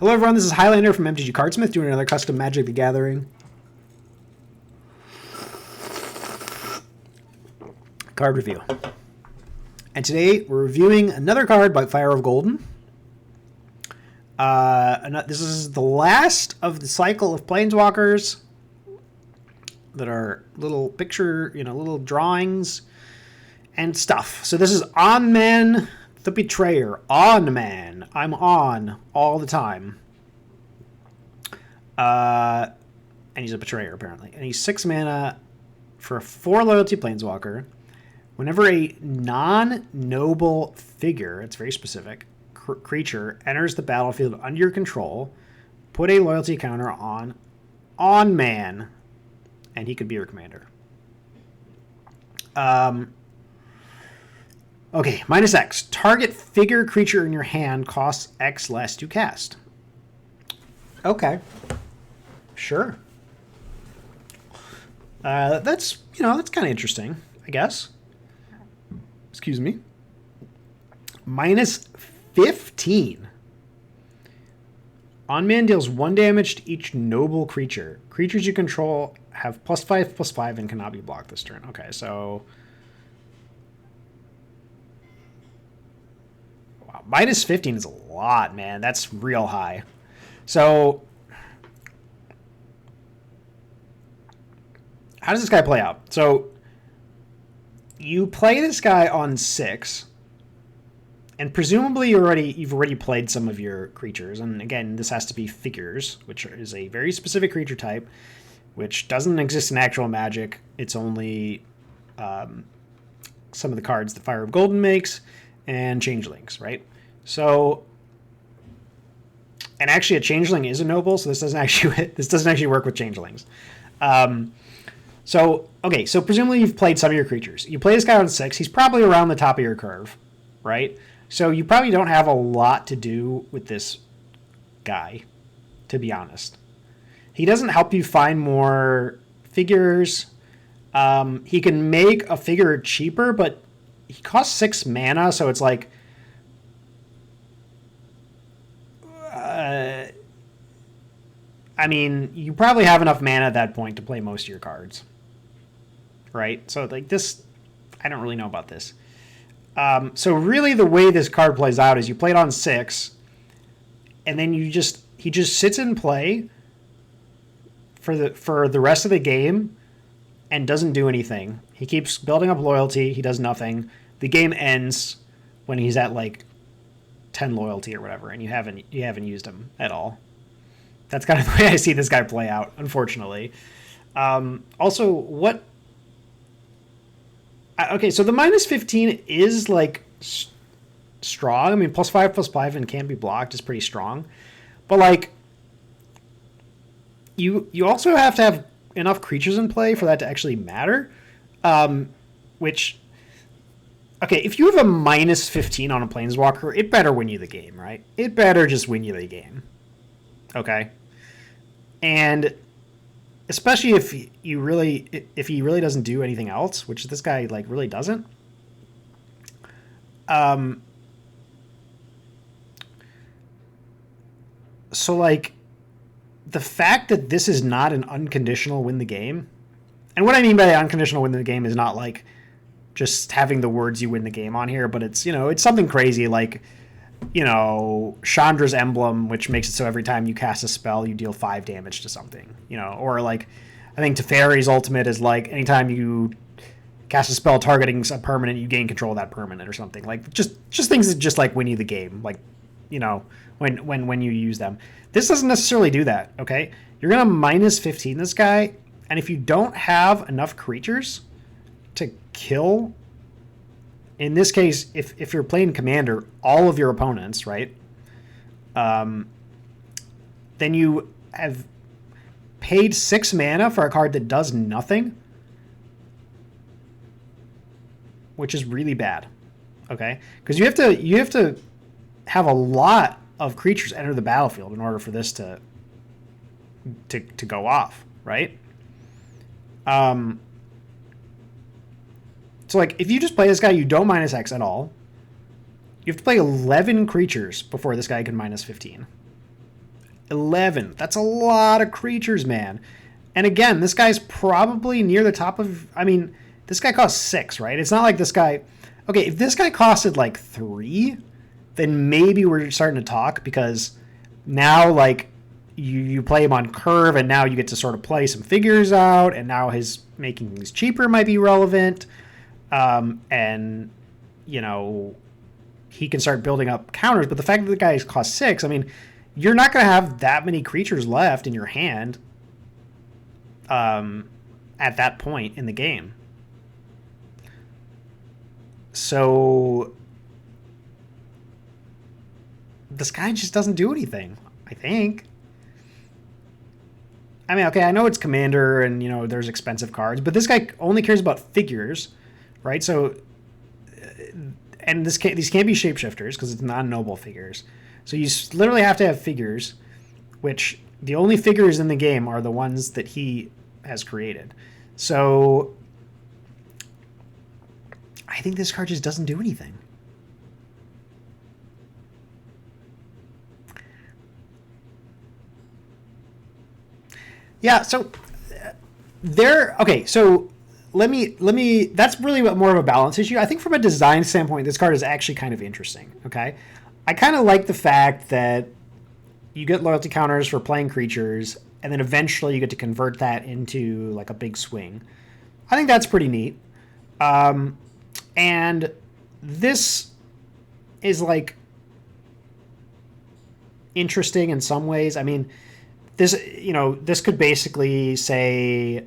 Hello everyone, this is Highlander from MTG Cardsmith doing another custom Magic the Gathering card review. And today we're reviewing another card by FireOfGolden. This is the last of the cycle of Planeswalkers that are little picture, little drawings and stuff. So this is Onman the Betrayer. Onman. I'm on all the time. And he's a betrayer, apparently. And he's 6 mana for a 4 loyalty Planeswalker. Whenever a non-noble figure, it's very specific, creature enters the battlefield under your control, put a loyalty counter on Onman, and he could be your commander. Okay, minus X. Target figure creature in your hand costs X less to cast. Okay. Sure. That's kind of interesting, I guess. Excuse me. Minus 15. Onman deals 1 damage to each noble creature. Creatures you control have +5/+5 and cannot be blocked this turn. Okay, so... Wow, minus 15 is a lot, man. That's real high. So... How does this guy play out? So, you play this guy on 6, and presumably you've already played some of your creatures. And again, this has to be figures, which is a very specific creature type, which doesn't exist in actual Magic. It's only some of the cards that FireOfGolden makes, and changelings, right? So, and actually, a changeling is a noble, so this doesn't actually work with changelings. So presumably you've played some of your creatures. You play this guy on 6. He's probably around the top of your curve, right? So you probably don't have a lot to do with this guy, to be honest. He doesn't help you find more figures. He can make a figure cheaper, but he costs 6 mana, so it's like... I mean, you probably have enough mana at that point to play most of your cards. Right? So, like, this... I don't really know about this. So, really, the way this card plays out is you play it on 6, and then he just sits in play for the rest of the game and doesn't do anything. He keeps building up loyalty. He does nothing. The game ends when he's at, like, 10 loyalty or whatever, and you haven't used him at all. That's kind of the way I see this guy play out, unfortunately. Also, what... Okay, so the minus 15 is, like, strong. I mean, +5/+5 and can't be blocked is pretty strong. But, like, you also have to have enough creatures in play for that to actually matter. Which... Okay, if you have a minus 15 on a Planeswalker, it better win you the game, right? It better just win you the game. Okay? And especially if he really doesn't do anything else, which this guy like really doesn't. So like the fact that this is not an unconditional win the game, and what I mean by unconditional win the game is not like just having the words you win the game on here, but it's it's something crazy like Chandra's Emblem, which makes it so every time you cast a spell, you deal 5 damage to something, or like, I think Teferi's ultimate is like, anytime you cast a spell targeting a permanent, you gain control of that permanent or something. Like, just things that just like win you the game, like, when you use them. This doesn't necessarily do that, okay? You're going to minus 15 this guy, and if you don't have enough creatures to kill... In this case, if you're playing Commander, all of your opponents, right? Then you have paid 6 mana for a card that does nothing, which is really bad. Okay, because you have to have a lot of creatures enter the battlefield in order for this to go off, right? So, like, if you just play this guy, you don't minus X at all. You have to play 11 creatures before this guy can minus 15. 11. That's a lot of creatures, man. And again, this guy's probably near the top of... I mean, this guy costs 6, right? It's not like this guy... Okay, if this guy costed like 3, then maybe we're starting to talk, because now, like, you play him on curve, and now you get to sort of play some figures out, and now his making things cheaper might be relevant. And, you know, he can start building up counters. But the fact that the guy costs 6, I mean, you're not going to have that many creatures left in your hand at that point in the game. So this guy just doesn't do anything, I think. I mean, okay, I know it's Commander and, you know, there's expensive cards, but this guy only cares about figures, right? So, and these can't be shapeshifters because it's non-noble figures. So you literally have to have figures, which the only figures in the game are the ones that he has created. So I think this card just doesn't do anything. Yeah, so okay, so let me that's really more of a balance issue. I think from a design standpoint, this card is actually kind of interesting, okay? I kind of like the fact that you get loyalty counters for playing creatures, and then eventually you get to convert that into like a big swing. I think that's pretty neat. And this is like interesting in some ways. I mean, this could basically say,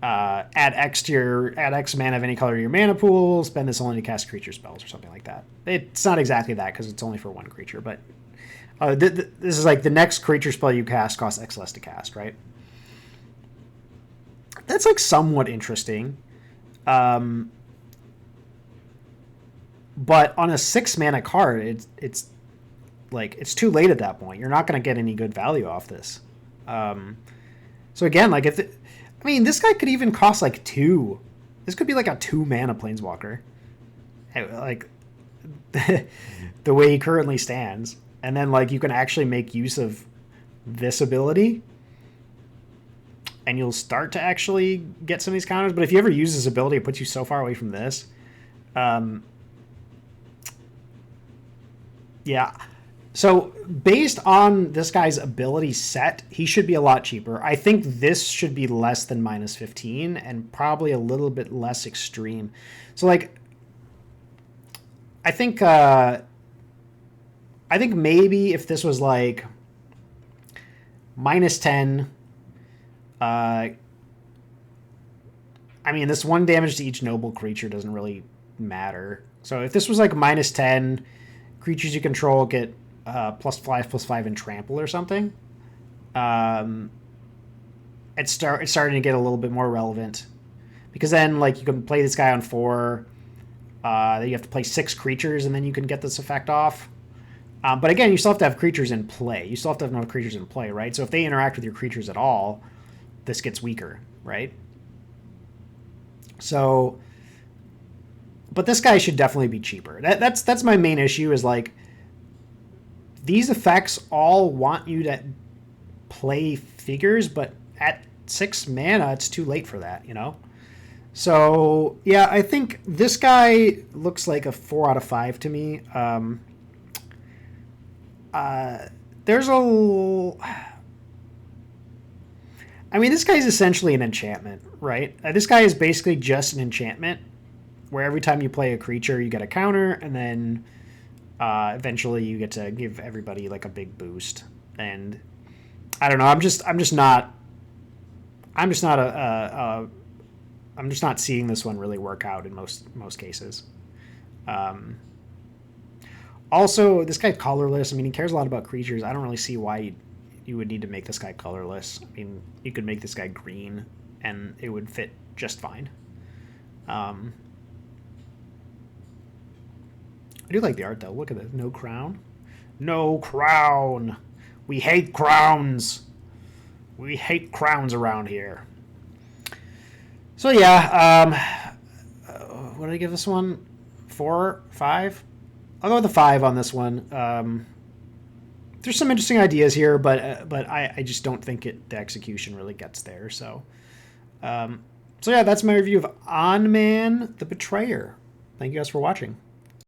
add X mana of any color to your mana pool, spend this only to cast creature spells or something like that. It's not exactly that because it's only for one creature, but this is like the next creature spell you cast costs X less to cast, right? That's like somewhat interesting. But on a 6 mana card, it's like it's too late at that point. You're not going to get any good value off this. So again, like this guy could even cost like 2. This could be like a 2 mana planeswalker, like the way he currently stands. And then like you can actually make use of this ability, and you'll start to actually get some of these counters. But if you ever use this ability, it puts you so far away from this. Yeah. So based on this guy's ability set, he should be a lot cheaper. I think this should be less than -15 and probably a little bit less extreme. So like, I think maybe if this was like -10, I mean, this 1 damage to each noble creature doesn't really matter. So if this was like -10, creatures you control get +5/+5 in trample or something, it's starting to get a little bit more relevant, because then like you can play this guy on 4. You have to play 6 creatures and then you can get this effect off. But again, you still have to have creatures in play. You still have to have no creatures in play, right? So if they interact with your creatures at all, this gets weaker, right? So, but this guy should definitely be cheaper. That's my main issue, is like, these effects all want you to play figures, but at 6 mana, it's too late for that, So, yeah, I think this guy looks like a 4 out of 5 to me. There's this guy's essentially an enchantment, right? This guy is basically just an enchantment, where every time you play a creature, you get a counter, and then eventually you get to give everybody like a big boost. And I don't know. I'm just not seeing this one really work out in most cases. Also, this guy's colorless. I mean, he cares a lot about creatures. I don't really see why you would need to make this guy colorless. I mean, you could make this guy green, and it would fit just fine. I do like the art, though. Look at this. No crown. No crown. We hate crowns. We hate crowns around here. So, yeah. What did I give this one? 4, 5? I'll go with the 5 on this one. there's some interesting ideas here, but I just don't think the execution really gets there. So yeah, that's my review of Onman the Betrayer. Thank you guys for watching.